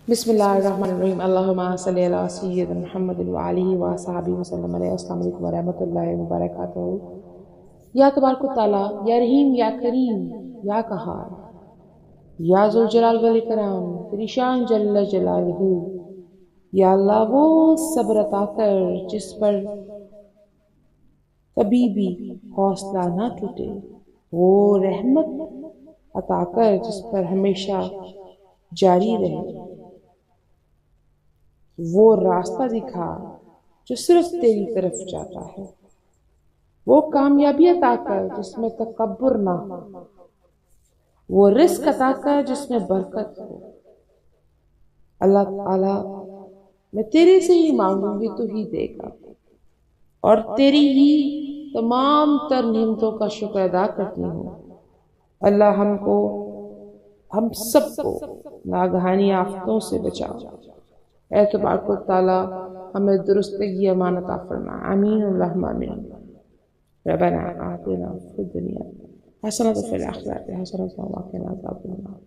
بسم اللہ الرحمن الرحیم اللہم صلی علی سیدنا محمد وآلہ وصحبہ وسلم علیہ السلام علیکم ورحمۃ اللہ وبرکاتہ۔ یا تبارک و تعالیٰ، یا رحیم، یا کریم، یا قہار، یا ذوالجلال والاکرام، تیری شان جل جلالہ۔ یا اللہ وہ صبر عطا کر جس پر کبھی بھی حوصلہ نہ ٹوٹے، وہ رحمت عطا کر جس پر ہمیشہ جاری رہے، وہ راستہ دکھا جو صرف تیری طرف جاتا ہے، وہ کامیابی عطا کر جس میں تکبر نہ ہو، وہ رزق عطا کر جس میں برکت ہو۔ اللہ تعالیٰ، میں تیرے سے ہی مانگوں گی، تو ہی دے گا، اور تیری ہی تمام تر نعمتوں کا شکر ادا کرتی ہوں۔ اللہ ہم سب کو ناگہانی آفتوں سے بچا۔ اے تبارک و تعالیٰ، ہمیں درستگی امانت عطا فرما، آمین اللہم آمین۔ ربنا آتنا فی الدنیا حسنۃ وفی الآخرۃ حسنۃ وقنا عذاب النار۔